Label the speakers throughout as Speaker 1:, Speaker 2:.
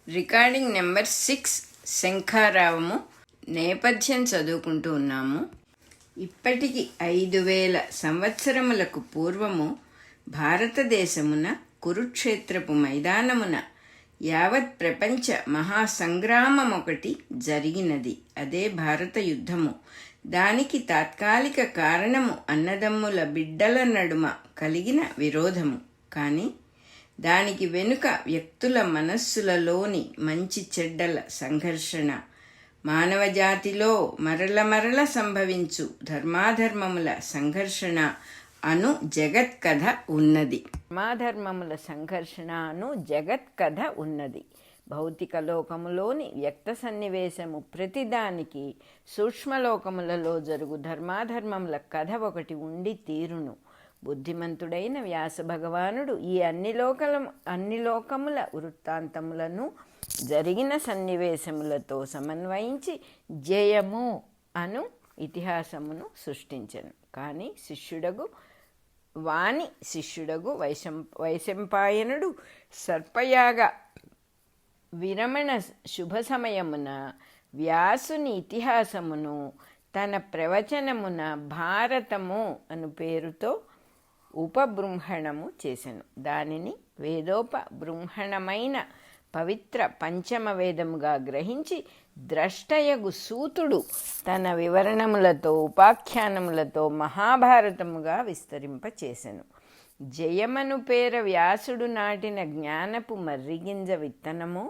Speaker 1: Recording number 6 శంఖారావము. నేపథ్యం చదువుకుంటూ ఉన్నాము. ఇప్పటికి 5000 సంవత్సరములకు పూర్వము భారతదేశమున కురుక్షేత్రపు మైదానమున యావత్ ప్రపంచ మహాసంగ్రామమొకటి జరిగినది. అదే భారత యుద్ధము. దానికి తాత్కాలిక కారణము అన్నదమ్ముల బిడ్డల నడుమ కలిగిన విరోధము. కానీ దానికి వెనుక వ్యక్తుల మనస్సులలోని మంచి చెడ్డల సంఘర్షణ, మానవజాతిలో మరల సంభవించు ధర్మాధర్మముల సంఘర్షణ అను జగత్ కథ ఉన్నది. ధర్మాధర్మముల సంఘర్షణ అను జగత్ కథ ఉన్నది. భౌతిక లోకములోని వ్యక్త సన్నివేశము ప్రతిదానికి సూక్ష్మలోకములలో జరుగు ధర్మాధర్మముల కథ ఒకటి ఉండి తీరును. బుద్ధిమంతుడైన వ్యాస భగవానుడు ఈ అన్ని లోకముల వృత్తాంతములను జరిగిన సన్నివేశములతో సమన్వయించి జయము అను ఇతిహాసమును సృష్టించెను. కానీ శిష్యుడగు వైశంపాయనుడు సర్పయాగ విరమణ శుభ సమయమున వ్యాసుని ఇతిహాసమును తన ప్రవచనమున భారతము అను పేరుతో ఉపబృంహణము చేసెను. దానిని వేదోపబృంహణమైన పవిత్ర పంచమ వేదముగా గ్రహించి ద్రష్టయగు సూతుడు తన వివరణములతో ఉపాఖ్యానములతో మహాభారతముగా విస్తరింపచేసెను. జయమను పేర వ్యాసుడు నాటిన జ్ఞానపు మర్రిగింజ విత్తనము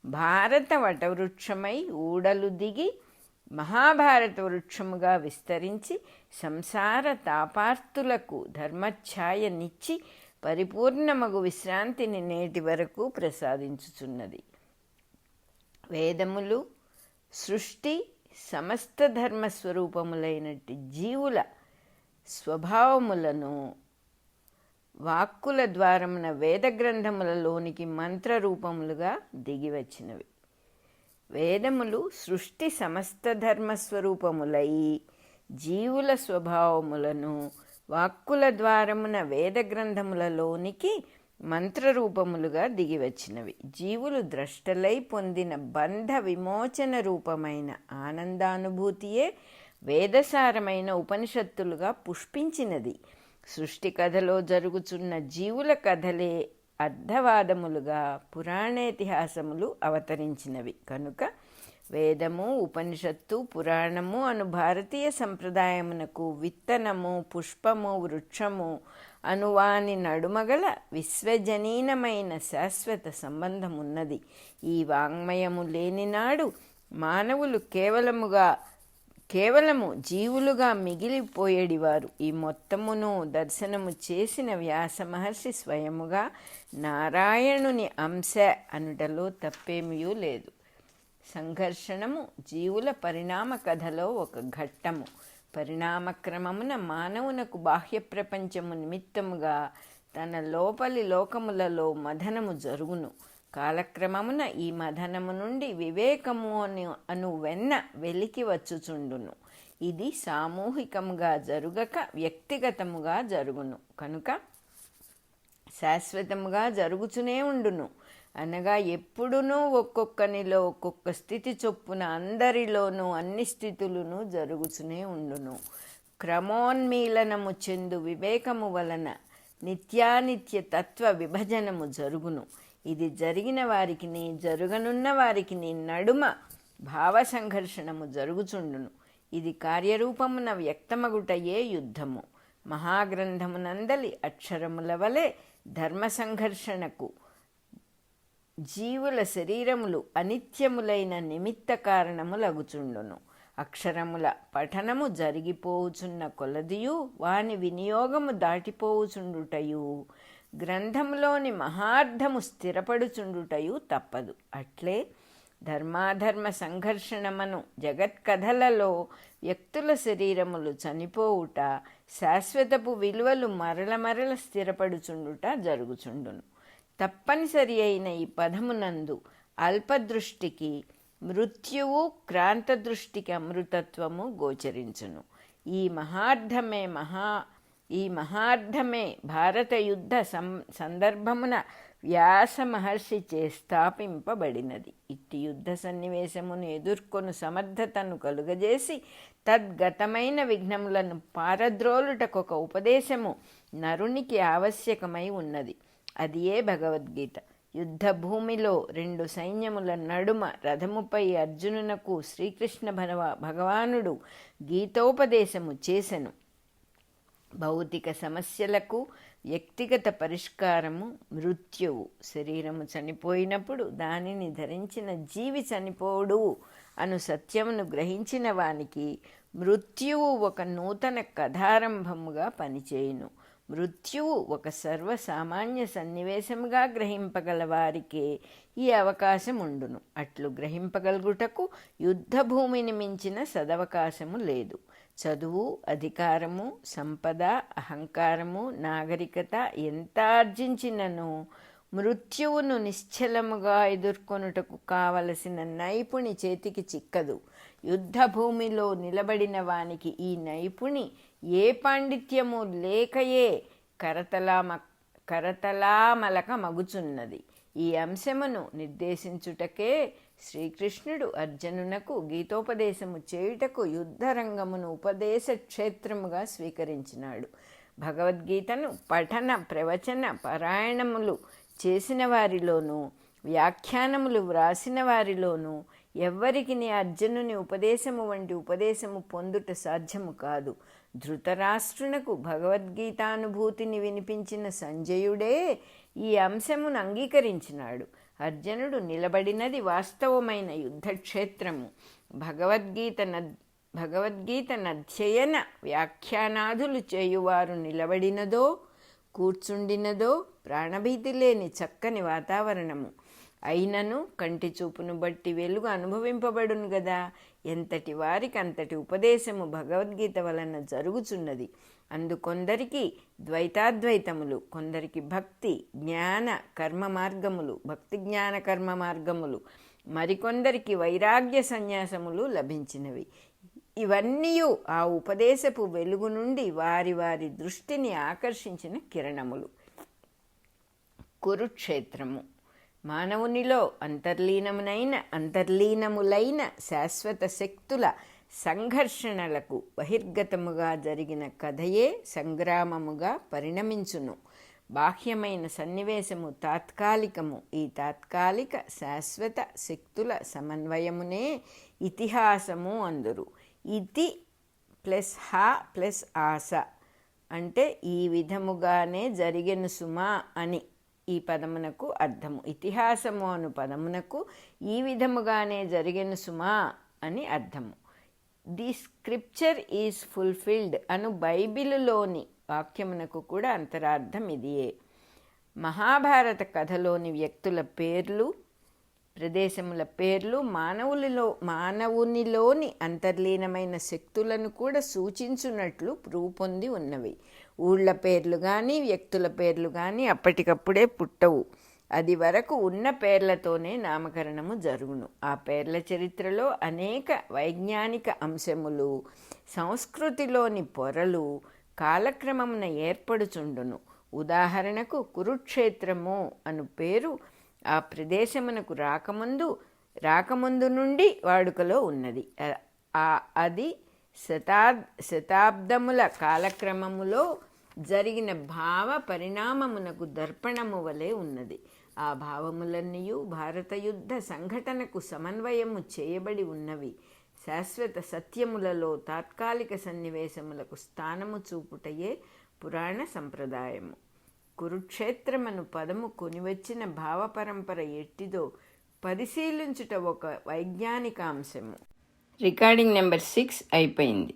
Speaker 1: భారత వటవృక్షమై ఊడలు దిగి మహాభారత వృక్షముగా విస్తరించి సంసార తాపార్తులకు ధర్మఛాయనిచ్చి పరిపూర్ణమగు విశ్రాంతిని నేటి వరకు ప్రసాదించుచున్నది. వేదములు సృష్టి సమస్త ధర్మస్వరూపములైనట్టి జీవుల స్వభావములను వాక్కుల ద్వారమున వేద గ్రంథములలోనికి మంత్రరూపములుగా దిగివచ్చినవి. వేదములు సృష్టి సమస్త ధర్మస్వరూపములై జీవుల స్వభావములను వాక్కుల ద్వారమున వేద గ్రంథములలోనికి మంత్రరూపములుగా దిగివచ్చినవి. జీవులు ద్రష్టలై పొందిన బంధ విమోచన రూపమైన ఆనందానుభూతియే వేదసారమైన ఉపనిషత్తులుగా పుష్పించినది. సృష్టి కథలో జరుగుచున్న జీవుల కథలే అర్ధవాదములుగా పురాణేతిహాసములు అవతరించినవి. కనుక వేదము, ఉపనిషత్తు, పురాణము అను భారతీయ సంప్రదాయమునకు విత్తనము, పుష్పము, వృక్షము అనువాని నడుమగల విశ్వజనీనమైన శాశ్వత సంబంధమున్నది. ఈ వాంగ్మయము లేనినాడు మానవులు కేవలము జీవులుగా మిగిలిపోయేడివారు. ఈ మొత్తమును దర్శనము చేసిన వ్యాస మహర్షి స్వయముగా నారాయణుని అంశ అనుటలో తప్పేమీ లేదు. సంఘర్షణము జీవుల పరిణామ కథలో ఒక ఘట్టము. పరిణామక్రమమున మానవునకు బాహ్య ప్రపంచము నిమిత్తముగా తన లోపలి లోకములలో మథనము జరుగును. కాలక్రమమున ఈ మథనము నుండి వివేకము అను వెన్న వెలికి వచ్చుచుండును. ఇది సామూహికముగా జరుగక వ్యక్తిగతముగా జరుగును. కనుక శాశ్వతముగా జరుగుచునే ఉండును. అనగా ఎప్పుడునూ ఒక్కొక్కనిలో ఒక్కొక్క స్థితి చొప్పున అందరిలోనూ అన్ని స్థితులను జరుగుచునే ఉండును. క్రమోన్మీలనము చెందు వివేకము వలన నిత్యానిత్య తత్వ విభజనము జరుగును. ఇది జరిగిన వారికిని జరుగనున్న వారికిని నడుమ భావ సంఘర్షణము జరుగుచుండును. ఇది కార్యరూపమున వ్యక్తమగుటయే యుద్ధము. మహాగ్రంథమునందలి అక్షరముల వలె ధర్మ సంఘర్షణకు జీవుల శరీరములు అనిత్యములైన నిమిత్త కారణములగుచుండును. అక్షరముల పఠనము జరిగిపోవుచున్న కొలదియు వాని వినియోగము దాటిపోవుచుండుటయు గ్రంథములోని మహార్థము స్థిరపడుచుండుటయు తప్పదు. అట్లే ధర్మాధర్మ సంఘర్షణమను జగత్కథలలో వ్యక్తుల శరీరములు చనిపోవుట, శాశ్వతపు విలువలు మరల స్థిరపడుచుండుట జరుగుచుండును. తప్పనిసరి అయిన ఈ పదమునందు అల్పదృష్టికి మృత్యువు, క్రాంతదృష్టికి అమృతత్వము గోచరించును. ఈ మహార్థమే ఈ మహార్థమే భారత యుద్ధ సందర్భమున వ్యాస మహర్షి చే స్థాపింపబడినది. ఇట్టి యుద్ధ సన్నివేశమును ఎదుర్కొను సమర్థతను కలుగజేసి తద్గతమైన విఘ్నములను పారద్రోలుటకొక ఉపదేశము నరునికి ఆవశ్యకమై ఉన్నది. అది ఏ భగవద్గీత. యుద్ధ భూమిలో రెండు సైన్యముల నడుమ రథముపై అర్జునునకు శ్రీకృష్ణ భగవానుడు గీతోపదేశము చేసెను. భౌతిక సమస్యలకు వ్యక్తిగత పరిష్కారము మృత్యువు. శరీరము చనిపోయినప్పుడు దానిని ధరించిన జీవి చనిపోడు అను సత్యమును గ్రహించిన వానికి మృత్యువు ఒక నూతన కథారంభముగా పనిచేయును. మృత్యువు ఒక సర్వసామాన్య సన్నివేశముగా గ్రహింపగల వారికే ఈ అవకాశం ఉండును. అట్లు గ్రహింపగలుగుటకు యుద్ధ భూమిని మించిన సదవకాశము లేదు. చదువు, అధికారము, సంపద, అహంకారము, నాగరికత ఎంత ఆర్జించినను మృత్యువును నిశ్చలముగా ఎదుర్కొనుటకు కావలసిన నైపుణి చేతికి చిక్కదు. యుద్ధ భూమిలో నిలబడిన వానికి ఈ నైపుణి ఏ పాండిత్యము లేకయే కరతలామలక మగుచున్నది. ఈ అంశమును నిర్దేశించుటకే శ్రీకృష్ణుడు అర్జునునకు గీతోపదేశము చేయుటకు యుద్ధరంగమును ఉపదేశ క్షేత్రముగా స్వీకరించినాడు. భగవద్గీతను పఠన ప్రవచన పారాయణములు చేసిన వారిలోనూ వ్యాఖ్యానములు వ్రాసిన వారిలోనూ ఎవ్వరికి అర్జునుని ఉపదేశము వంటి ఉపదేశము పొందుట సాధ్యము కాదు. ధృతరాష్ట్రునకు భగవద్గీతానుభూతిని వినిపించిన సంజయుడే ఈ అంశమును అంగీకరించినాడు. అర్జునుడు నిలబడినది వాస్తవమైన యుద్ధక్షేత్రము. భగవద్గీత నధ్యయన వ్యాఖ్యానాదులు చేయువారు నిలబడినదో కూర్చుండినదో ప్రాణభీతి లేని చక్కని వాతావరణము. అయినను కంటి చూపును బట్టి వెలుగు అనుభవింపబడును గదా. ఎంతటి వారికి అంతటి ఉపదేశము భగవద్గీత వలన జరుగుచున్నది. అందుకొందరికి ద్వైతాద్వైతములు, కొందరికి భక్తి జ్ఞాన కర్మ మార్గములు, భక్తి జ్ఞాన కర్మ మార్గములు, మరికొందరికి వైరాగ్య సన్యాసములు లభించినవి. ఇవన్నీ ఆ ఉపదేశపు వెలుగు నుండి వారి వారి దృష్టిని ఆకర్షించిన కిరణములు. కురుక్షేత్రము మానవునిలో అంతర్లీనములైన శాశ్వత శక్తుల సంఘర్షణలకు బహిర్గతముగా జరిగిన కథయే సంగ్రామముగా పరిణమించును. బాహ్యమైన సన్నివేశము తాత్కాలికము. ఈ తాత్కాలిక శాశ్వత శక్తుల సమన్వయమునే ఇతిహాసము అందురు. ఇతి ప్లస్ హ ప్లస్ ఆస అంటే ఈ విధముగానే జరిగెను సుమా అని ఈ పదమునకు అర్థము. ఇతిహాసము అను పదమునకు ఈ విధముగానే జరిగెను సుమా అని అర్థము. ది స్క్రిప్చర్ ఈజ్ ఫుల్ఫిల్డ్ అను బైబిలులోని వాక్యమునకు కూడా అంతరార్థం ఇదియే. మహాభారత కథలోని వ్యక్తుల పేర్లు, ప్రదేశముల పేర్లు మానవునిలోని అంతర్లీనమైన శక్తులను కూడా సూచించున్నట్లు రూపొంది ఉన్నవి. ఊళ్ళ పేర్లు కానీ వ్యక్తుల పేర్లు కానీ అప్పటికప్పుడే పుట్టవు. అది వరకు ఉన్న పేర్లతోనే నామకరణము జరుగును. ఆ పేర్ల చరిత్రలో అనేక వైజ్ఞానిక అంశములు, సంస్కృతిలోని పొరలు కాలక్రమమున ఏర్పడుచుండును. ఉదాహరణకు కురుక్షేత్రము అను పేరు ఆ ప్రదేశమునకు రాకముందు నుండి వాడుకలో ఉన్నది. అది శతాబ్దముల కాలక్రమములో జరిగిన భావ పరిణామమునకు దర్పణము వలె ఉన్నది. ఆ భావములన్నీయు భారత యుద్ధ సంఘటనకు సమన్వయము చేయబడి ఉన్నవి. శాశ్వత సత్యములలో తాత్కాలిక సన్నివేశములకు స్థానము చూపుటయే పురాణ సంప్రదాయము. కురుక్షేత్రమను పదము కొనివచ్చిన భావపరంపర ఎట్టిదో పరిశీలించుట ఒక వైజ్ఞానిక అంశము. రికార్డింగ్ నెంబర్ 6 అయిపోయింది.